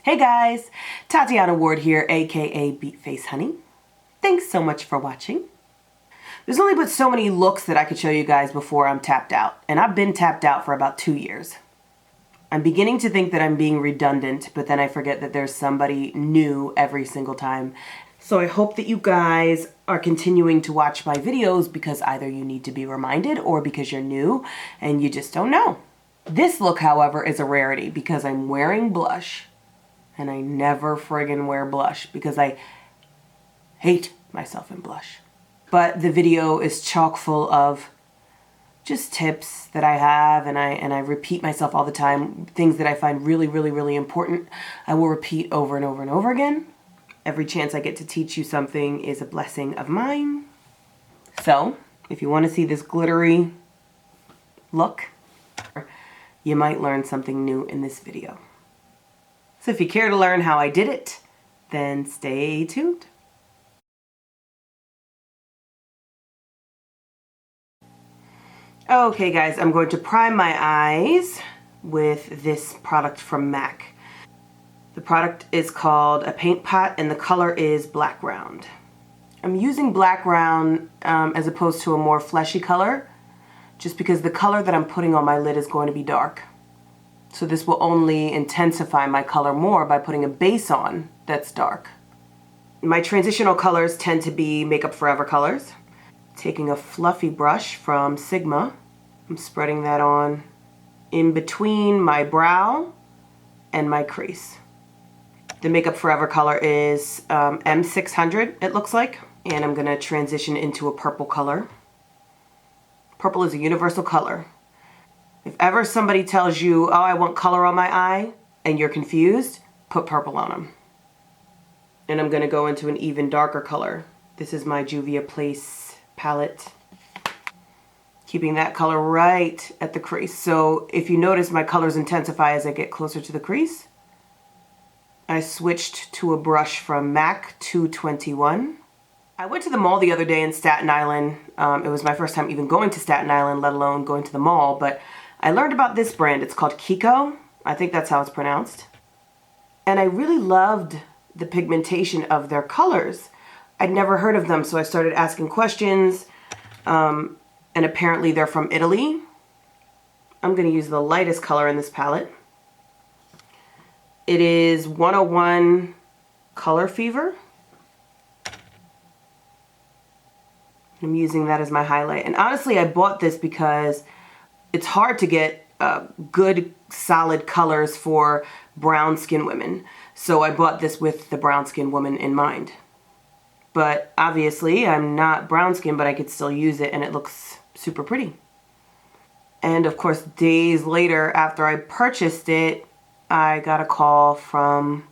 Hey guys, Tatiana Ward here, aka BeatFaceHoney. Thanks so much for watching. There's only but so many looks that I could show you guys before I'm tapped out, and I've been tapped out for about 2 years. I'm beginning to think that I'm being redundant, but then I forget that there's somebody new every single time. So I hope that you guys are continuing to watch my videos because either you need to be reminded or because you're new and you just don't know. This look, however, is a rarity because I'm wearing blush. And I never friggin' wear blush because I hate myself in blush. But the video is chock full of just tips that I have, and I repeat myself all the time. Things that I find really important, I will repeat over and over and over again. Every chance I get to teach you something is a blessing of mine. So, if you want to see this glittery look, you might learn something new in this video. So if you care to learn how I did it, then stay tuned. Okay guys, I'm going to prime my eyes with this product from MAC. The product is called a paint pot and the color is Blackground. I'm using Blackground as opposed to a more fleshy color, just because the color that I'm putting on my lid is going to be dark. So this will only intensify my color more by putting a base on that's dark. My transitional colors tend to be Makeup Forever colors. Taking a fluffy brush from Sigma, I'm spreading that on in between my brow and my crease. The Makeup Forever color is M600, it looks like, and I'm gonna transition into a purple color. Purple is a universal color. If ever somebody tells you, oh, I want color on my eye, and you're confused, put purple on them. And I'm going to go into an even darker color. This is my Juvia palette. Keeping that color right at the crease. So if you notice, my colors intensify as I get closer to the crease. I switched to a brush from MAC 221. I went to the mall the other day in Staten Island. It was my first time even going to Staten Island, let alone going to the mall, but I learned about this brand. It's called Kiko. I think that's how it's pronounced. And I really loved the pigmentation of their colors. I'd never heard of them, so I started asking questions. And apparently they're from Italy. I'm going to use the lightest color in this palette. It is 101 Color Fever. I'm using that as my highlight. And honestly, I bought this because it's hard to get good, solid colors for brown skin women. So I bought this with the brown skin woman in mind. But obviously, I'm not brown skin, but I could still use it and it looks super pretty. And of course, days later, after I purchased it, I got a call from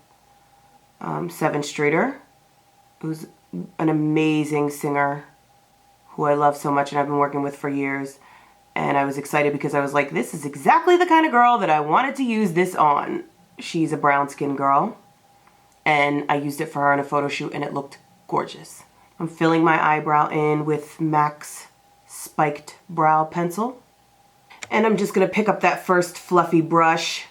Seven Streeter, who's an amazing singer who I love so much and I've been working with for years. And I was excited because I was like, this is exactly the kind of girl that I wanted to use this on. She's a brown skin girl. And I used it for her in a photo shoot and it looked gorgeous. I'm filling my eyebrow in with MAC's Spiked Brow Pencil. And I'm just going to pick up that first fluffy brush,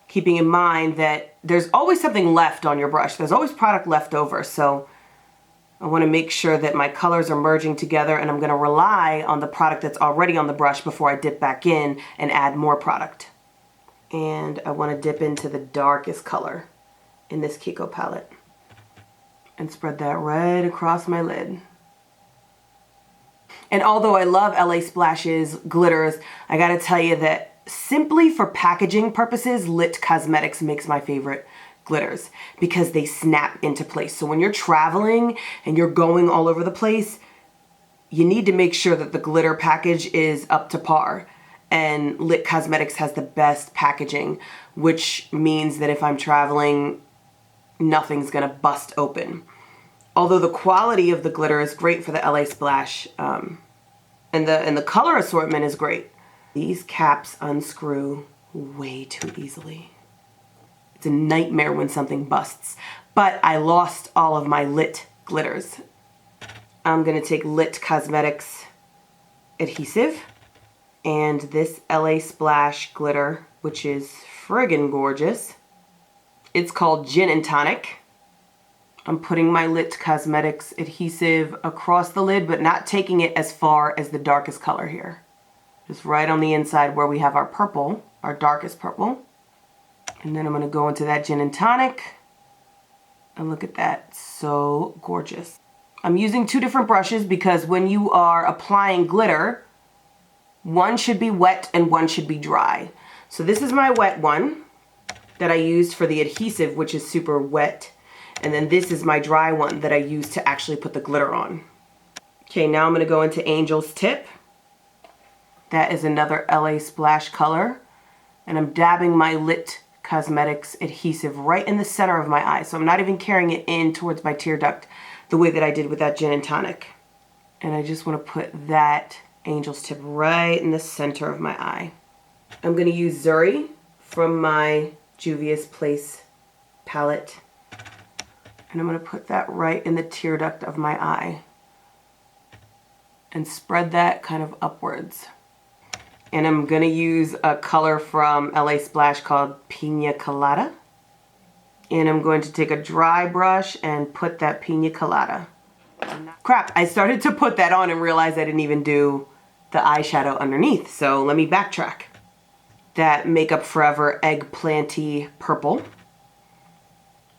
keeping in mind that there's always something left on your brush. There's always product left over. So I want to make sure that my colors are merging together, and I'm going to rely on the product that's already on the brush before I dip back in and add more product. And I want to dip into the darkest color in this Kiko palette and spread that right across my lid. And although I love LA Splash's glitters, I got to tell you that simply for packaging purposes, Lit Cosmetics makes my favorite glitters because they snap into place. So when you're traveling and you're going all over the place, you need to make sure that the glitter package is up to par. And Lit Cosmetics has the best packaging, which means that if I'm traveling, nothing's gonna bust open. Although the quality of the glitter is great for the LA Splash, and the color assortment is great. These caps unscrew way too easily. It's a nightmare when something busts. But I lost all of my Lit glitters. I'm going to take Lit Cosmetics Adhesive and this LA Splash glitter, which is friggin' gorgeous. It's called Gin and Tonic. I'm putting my Lit Cosmetics adhesive across the lid, but not taking it as far as the darkest color here. Just right on the inside where we have our purple, our darkest purple. And then I'm going to go into that Gin and Tonic. And look at that, so gorgeous. I'm using two different brushes because when you are applying glitter, one should be wet and one should be dry. So this is my wet one that I used for the adhesive, which is super wet. And then this is my dry one that I used to actually put the glitter on. Okay, now I'm going to go into Angel's Tip. That is another LA Splash color. And I'm dabbing my Lit Cosmetics adhesive right in the center of my eye. So I'm not even carrying it in towards my tear duct the way that I did with that Gin and Tonic. And I just want to put that Angel's Tip right in the center of my eye. I'm going to use Zuri from my Juvia's Place palette. And I'm going to put that right in the tear duct of my eye. And spread that kind of upwards. And I'm going to use a color from LA Splash called Pina Colada. And I'm going to take a dry brush and put that Pina Colada. Crap, I started to put that on and realized I didn't even do the eyeshadow underneath. So let me backtrack. That Makeup Forever Eggplanty Purple.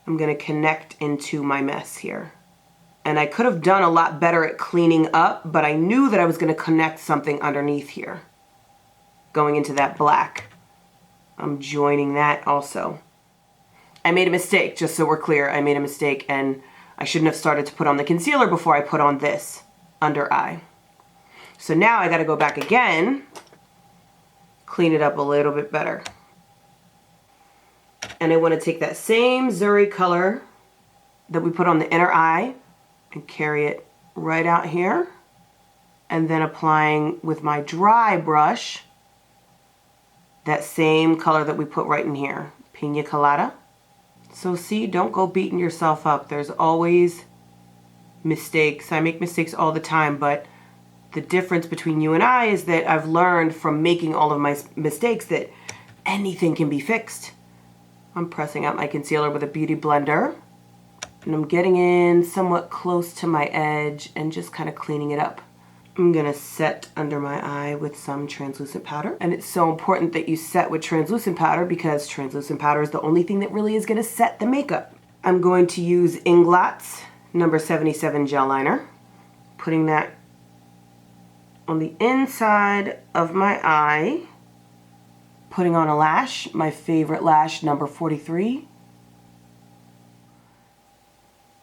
I'm going to connect into my mess here. And I could have done a lot better at cleaning up, but I knew that I was going to connect something underneath here. Going into that black. I'm joining that also. I made a mistake, just so we're clear. I made a mistake and I shouldn't have started to put on the concealer before I put on this under eye. So now I got to go back again, clean it up a little bit better. And I want to take that same Zuri color that we put on the inner eye and carry it right out here. And then applying with my dry brush that same color that we put right in here, Pina Colada. So see, don't go beating yourself up. There's always mistakes. I make mistakes all the time, but the difference between you and I is that I've learned from making all of my mistakes that anything can be fixed. I'm pressing out my concealer with a beauty blender, and I'm getting in somewhat close to my edge and just kind of cleaning it up. I'm gonna set under my eye with some translucent powder. And it's so important that you set with translucent powder because translucent powder is the only thing that really is gonna set the makeup. I'm going to use Inglot's number 77 gel liner. Putting that on the inside of my eye. Putting on a lash, my favorite lash, number 43.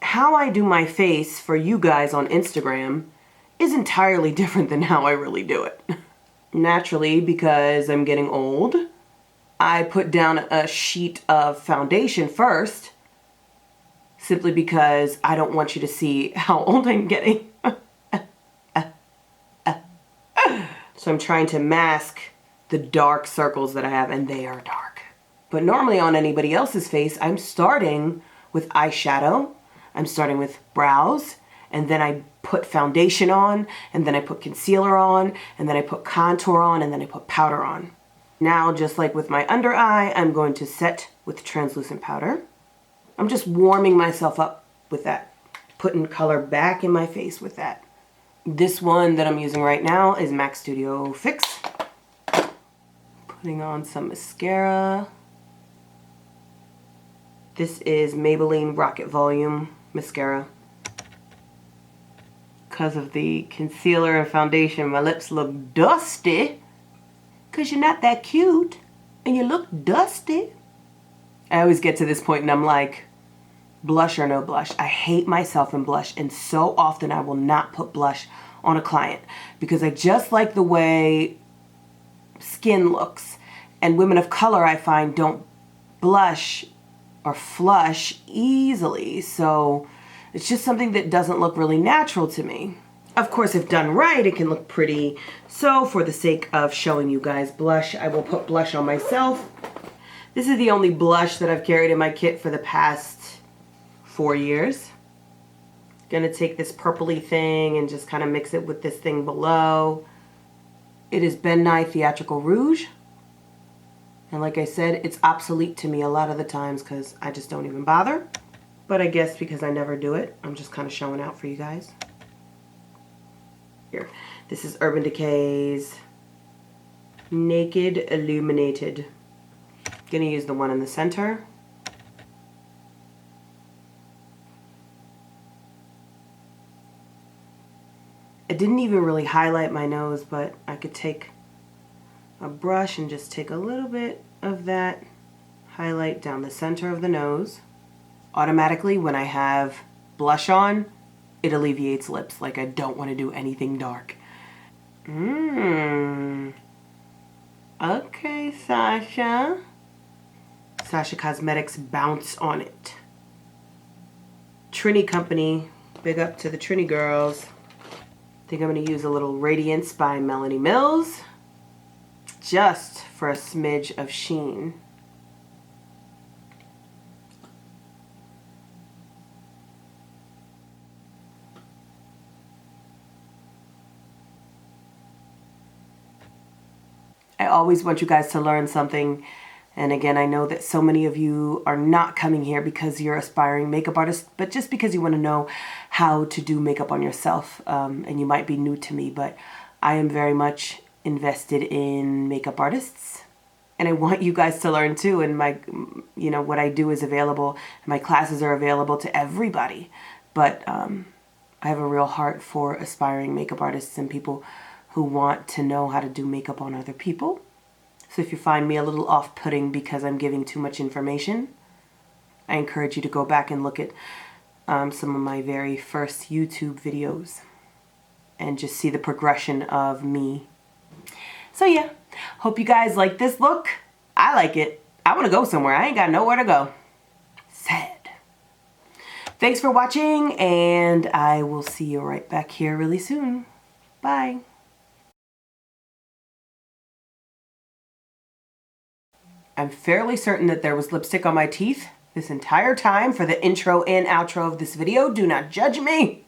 How I do my face for you guys on Instagram is entirely different than how I really do it. Naturally, because I'm getting old, I put down a sheet of foundation first, simply because I don't want you to see how old I'm getting. So I'm trying to mask the dark circles that I have, and they are dark. But normally on anybody else's face, I'm starting with eyeshadow, I'm starting with brows, and then I put foundation on, and then I put concealer on, and then I put contour on, and then I put powder on. Now, just like with my under eye, I'm going to set with translucent powder. I'm just warming myself up with that, putting color back in my face with that. This one that I'm using right now is MAC Studio Fix. Putting on some mascara. This is Maybelline Rocket Volume Mascara. Because of the concealer and foundation, my lips look dusty. Because you're not that cute and you look dusty. I always get to this point and I'm like, blush or no blush. I hate myself in blush, and so often I will not put blush on a client because I just like the way skin looks. And women of color, I find, don't blush or flush easily. So it's just something that doesn't look really natural to me. Of course, if done right, it can look pretty. So for the sake of showing you guys blush, I will put blush on myself. This is the only blush that I've carried in my kit for the past 4 years. Gonna take this purpley thing and just kind of mix it with this thing below. It is Ben Nye Theatrical Rouge. And like I said, it's obsolete to me a lot of the times because I just don't even bother. But I guess because I never do it, I'm just kind of showing out for you guys. Here, this is Urban Decay's Naked Illuminated. Gonna use the one in the center. I didn't even really highlight my nose, but I could take a brush and just take a little bit of that highlight down the center of the nose. Automatically, when I have blush on, it alleviates lips. Like I don't want to do anything dark. Okay, Sascha. Sascha Cosmetics Bounce on it. Trini Company. Big up to the Trini girls. I think I'm going to use a little Radiance by Melanie Mills. Just for a smidge of sheen. I always want you guys to learn something. And again, I know that so many of you are not coming here because you're aspiring makeup artists, but just because you want to know how to do makeup on yourself. And you might be new to me, but I am very much invested in makeup artists. And I want you guys to learn too. And my, you know, what I do is available. My classes are available to everybody. But I have a real heart for aspiring makeup artists and people who want to know how to do makeup on other people. So if you find me a little off-putting because I'm giving too much information, I encourage you to go back and look at some of my very first YouTube videos and just see the progression of me. So yeah, hope you guys like this look. I like it. I want to go somewhere. I ain't got nowhere to go. Sad. Thanks for watching, and I will see you right back here really soon. Bye. I'm fairly certain that there was lipstick on my teeth this entire time for the intro and outro of this video. Do not judge me.